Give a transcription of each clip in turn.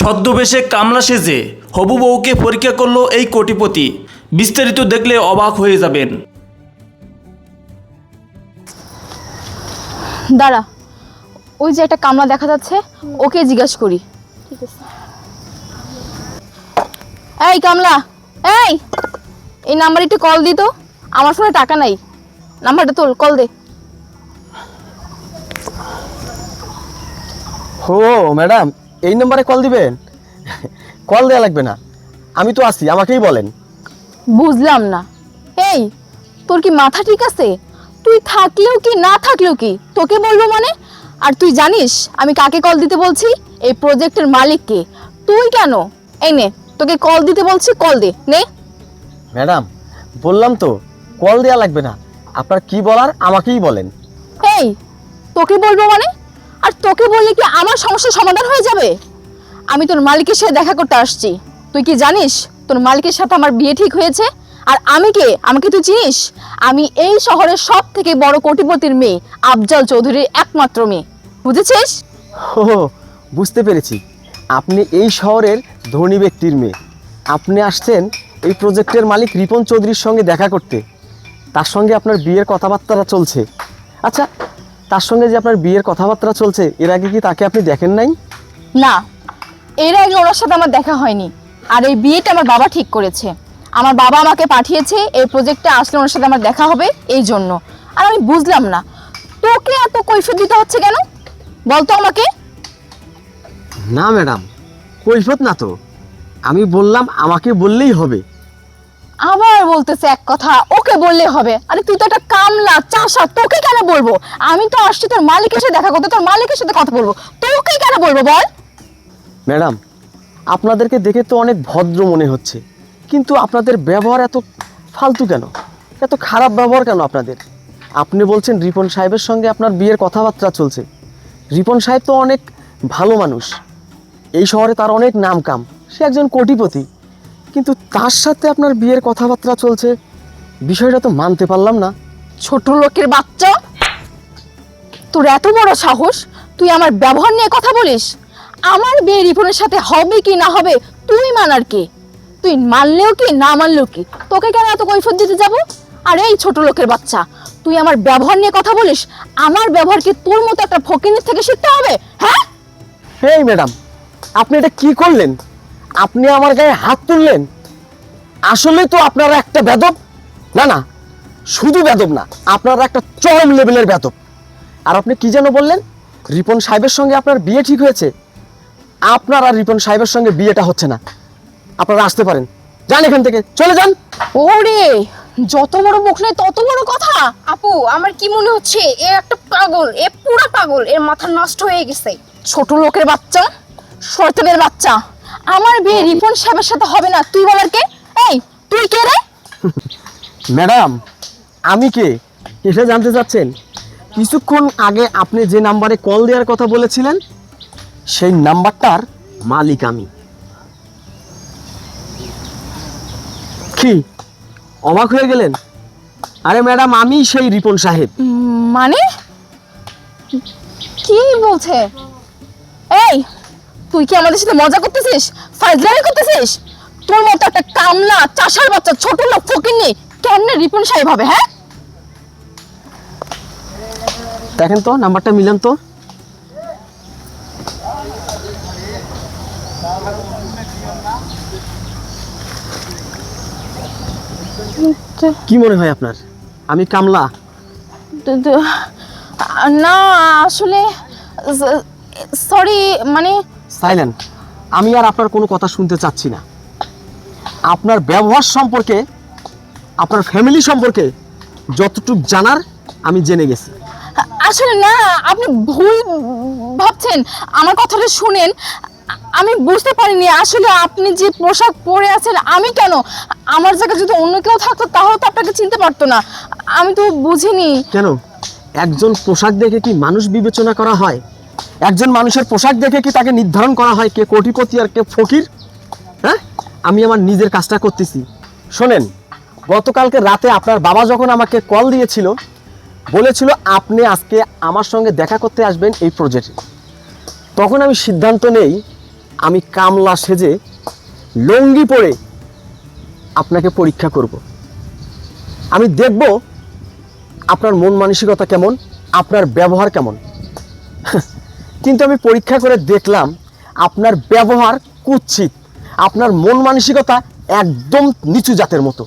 ছদ্মবেশে কামলা সেজে হবু বউকে পরীক্ষা করলো এই কোটিপতি। বিস্তারিত দেখলে অবাক হয়ে যাবেন। দাঁড়া, ওই যে একটা কামলা দেখা যাচ্ছে, ওকে জিজ্ঞাসা করি। ঠিক আছে। এই কামলা, এই নাম্বারে একটু কল দি তো, আমার ফোনে টাকা নাই। নাম্বারটা তোল, কল দে। ও ম্যাডাম, এই নম্বরে কল দিবেন? কল দেওয়া লাগবে না, আমি তো আছি, আমাকেই বলেন। বুঝলাম না। এই, তোর কি মাথা ঠিক আছে? তুই থাকলেও কি না থাকলেও কি তোকে বলবো মানে? আর তুই জানিস আমি কাকে কল দিতে বলছি? এই প্রজেক্টের মালিককে। তুই কেন? এই নে, তোকে কল দিতে বলছি, কল দে নে। ম্যাডাম বললাম তো কল দেওয়া লাগবে না, আপনার কি বলার আমাকেই বলেন। এই, তোকে বলবো মানে? আর তোকে বললে কি আমার সমস্যার সমাধান হয়ে যাবে? আমি তোর মালিকের সাথে দেখা করতে আসছি। তুই কি জানিস তোর মালিকের সাথে আমার বিয়ে ঠিক হয়েছে? আর আমি কে? আমাকে তুই চিনিস? আমি এই শহরের সব থেকে বড় কোটিপতির মেয়ে, আফজাল চৌধুরীর একমাত্র মেয়ে। বুঝেছিস? ও বুঝতে পেরেছি, আপনি এই শহরের ধনী ব্যক্তির মেয়ে। আপনি আসছেন এই প্রজেক্টের মালিক রিপন চৌধুরীর সঙ্গে দেখা করতে। তার সঙ্গে আপনার বিয়ের কথাবার্তা চলছে। আচ্ছা, তার সঙ্গে যে আপনার বিয়ের কথাবার্তা চলছে, এর আগে কি তাকে আপনি দেখেন নাই? না, এর আগে ওনার সাথে আমার দেখা হয়নি। আর এই বিয়েটা আমার বাবা ঠিক করেছে। আমার বাবা আমাকে পাঠিয়েছে এই প্রজেক্টে আসলে ওনার সাথে আমার দেখা হবে এই জন্য। আর আমি বুঝলাম না তোকে এত কৈফিয়ত দিতে হচ্ছে কেন, বলতো আমাকে। না ম্যাডাম, কৈফিয়ত না তো, আমি বললাম আমাকে বললেই হবে। আবার বলতেছে এক কথা, ওকে বললে হবে। আরে তুই তো একটা কামলা চাষা, তোকে কেন বলবো? আমি তো আসছি তোর মালিকের সাথে দেখা করতে, তোর মালিকের সাথে কথা বলবো, তোকে কেন বলবো বল? ম্যাডাম আপনাদেরকে দেখে তো অনেক ভদ্র মনে হচ্ছে, কিন্তু আপনাদের ব্যবহার এত ফালতু কেন? এত খারাপ ব্যবহার কেন আপনাদের? আপনি বলছেন রিপন সাহেবের সঙ্গে আপনার বিয়ের কথাবার্তা চলছে। রিপন সাহেব তো অনেক ভালো মানুষ, এই শহরে তার অনেক নাম কাম, সে একজন কোটিপতি, কিন্তু তার সাথে আপনার বিয়ের কথাবার্তা চলছে, বিষয়টা তো মানতে পারলাম না। ছোট লোকের বাচ্চা, তোর এত বড় সাহস, তুই আমার ব্যবহার নিয়ে কথা বলিস? আমার বিয়ে রিপনের সাথে হবে কি না হবে তুই মানার কে? তুই মানলেও কি না মানলেও কি, তোকে কেন এত কৈফিয়ত দিতে যাব? আর এই ছোট লোকের বাচ্চা, তুই আমার ব্যবহার নিয়ে কথা বলিস? আমার ব্যবহার কি তোর মতো একটা ফকিনের থেকে শিখতে হবে? হ্যাঁ, এই ম্যাডাম, আপনি এটা কি করলেন? আপনি আমার গায়ে হাত তুললেন। আসলে তো আপনারা একটা বেদব। না না, শুধু বেদব না, আপনারা একটা চরম লেভেলের বেদব। আর আপনি কি যেন বললেন, রিপন সাহেবের সঙ্গে আপনার বিয়ে ঠিক হয়েছে? আপনার আর রিপন সাহেবের সঙ্গে বিয়েটা হচ্ছে না। আপনারা আসতে পারেন, যান এখান থেকে, চলে যান। ওরে যত বড় মুখ নেই তত বড় কথা। আপু, আমার কি মনে হচ্ছে এ একটা পাগল, এ পুরা পাগল, এর মাথা নষ্ট হয়ে গেছে। ছোট লোকের বাচ্চা, শয়তানের বাচ্চা, আমার বিয়ে রিপন সাহেবের সাথে হবে না, তুই বলার কে? এই, তুই কে রে? ম্যাডাম আমি কে এটা জানতে চাচ্ছেন? কিছুক্ষণ আগে আপনি যে নাম্বারে কল দেওয়ার কথা বলেছিলেন, সেই নাম্বারটার মালিক আমি। কি অবাক হয়ে গেলেন? আরে ম্যাডাম, আমি সেই রিপন সাহেব। মানে কি বলছে? এই, তুই কি আমাদের সাথে মজা করতেছিস, ফাজলামি করতেছিস? তোর মতো একটা কামলা চাষার বাচ্চা ছোট লোক ফকিন্নি কেমনে রিপন সাহেব হবে? হ্যাঁ, দেখেন তো নাম্বারটা মিলান তো। কি মনে হয় আপনার আমি কামলা? না আসলে সরি, মানে সাইলেন্ট। আমি আর আপনার কোনো কথা শুনতে চাচ্ছি না। আপনার ব্যবহার সম্পর্কে, আপনার ফ্যামিলি সম্পর্কে যতটুকু জানার আমি জেনে গেছি। আসলে না, আপনি ভুল ভাবছেন, আমার কথাটা শুনেন। আমি বুঝতে পারিনি আসলে আপনি যে পোশাক পরে আছেন, আমি কেন, আমার জায়গায় যদি অন্য কেউ থাকতো তাহলে তো আপনাকে চিনতে পারতো না। আমি তো বুঝিনি। কেন একজন পোশাক দেখে কি মানুষ বিবেচনা করা হয়? একজন মানুষের পোশাক দেখে কি তাকে নির্ধারণ করা হয় কে কোটিপতি আর কে ফকির? হ্যাঁ, আমি আমার নিজের কাজটা করতেছি। শোনেন, গতকালকে রাতে আপনার বাবা যখন আমাকে কল দিয়েছিল, বলেছিল আপনি আজকে আমার সঙ্গে দেখা করতে আসবেন এই প্রজেক্টে, তখন আমি সিদ্ধান্ত নেই আমি কামলা সেজে লুঙ্গি পরে আপনাকে পরীক্ষা করব। আমি দেখব আপনার মন মানসিকতা কেমন, আপনার ব্যবহার কেমন। কিন্তু আমি পরীক্ষা করে দেখলাম আপনার ব্যবহার কুৎসিত, আপনার মন মানসিকতা একদম নিচু জাতের মতো।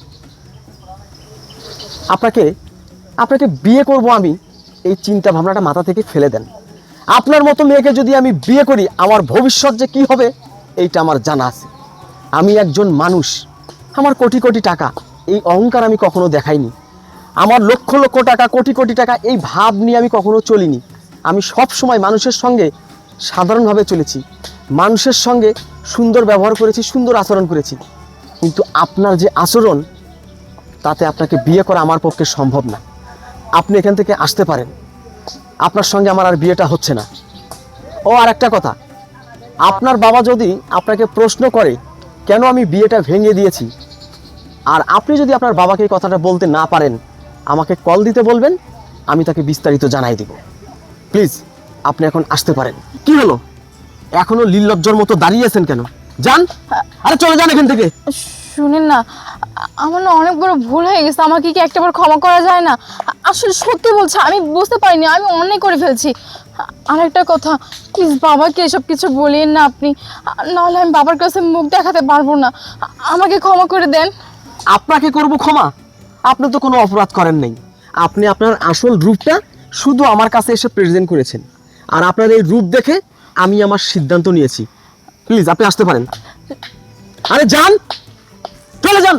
আপনাকে আপনাকে বিয়ে করব আমি, এই চিন্তা ভাবনাটা মাথা থেকে ফেলে দেন। আপনার মতো মেয়েকে যদি আমি বিয়ে করি আমার ভবিষ্যৎ যে কী হবে এইটা আমার জানা আছে। আমি একজন মানুষ, আমার কোটি কোটি টাকা, এই অহংকার আমি কখনো দেখাইনি। আমার লক্ষ লক্ষ টাকা, কোটি কোটি টাকা, এই ভাব নিয়ে আমি কখনো চলিনি। আমি সব সময় মানুষের সঙ্গে সাধারণভাবে চলেছি, মানুষের সঙ্গে সুন্দর ব্যবহার করেছি, সুন্দর আচরণ করেছি। কিন্তু আপনার যে আচরণ, তাতে আপনাকে বিয়ে করা আমার পক্ষে সম্ভব না। আপনি এখান থেকে আসতে পারেন, আপনার সঙ্গে আমার আর বিয়েটা হচ্ছে না। ও আর একটা কথা, আপনার বাবা যদি আপনাকে প্রশ্ন করে কেন আমি বিয়েটা ভেঙে দিয়েছি, আর আপনি যদি আপনার বাবাকে এই কথাটা বলতে না পারেন, আমাকে কল দিতে বলবেন, আমি তাকে বিস্তারিত জানাই দেব। প্লিজ আপনি এখন আসতে পারেন। কি হলো, এখনো নির্লজ্জর মতো দাঁড়িয়ে আছেন কেন? যান, আরে চলে যান এখান থেকে। শুনেন না, আমার না অনেক বড় ভুল হয়ে গেছে, আমাকে কি একটাবার ক্ষমা করা যায় না? আসলে সত্যি বলছি, আমি বুঝতে পারিনি, আমি অন্যায় করে ফেলছি। আর একটা কথা, প্লিজ বাবাকে এসব কিছু বলিয়েন না আপনি, নাহলে আমি বাবার কাছে মুখ দেখাতে পারবো না। আমাকে ক্ষমা করে দেন। আপনাকে করব ক্ষমা? আপনি তো কোনো অপরাধ করেন নাই। আপনি আপনার আসল রূপটা শুধু আমার কাছে এসে প্রেজেন্ট করেছেন, আর আপনার এই রূপ দেখে আমি আমার সিদ্ধান্ত নিয়েছি। প্লিজ আপনি আসতে পারেন। আরে যান, চলে যান।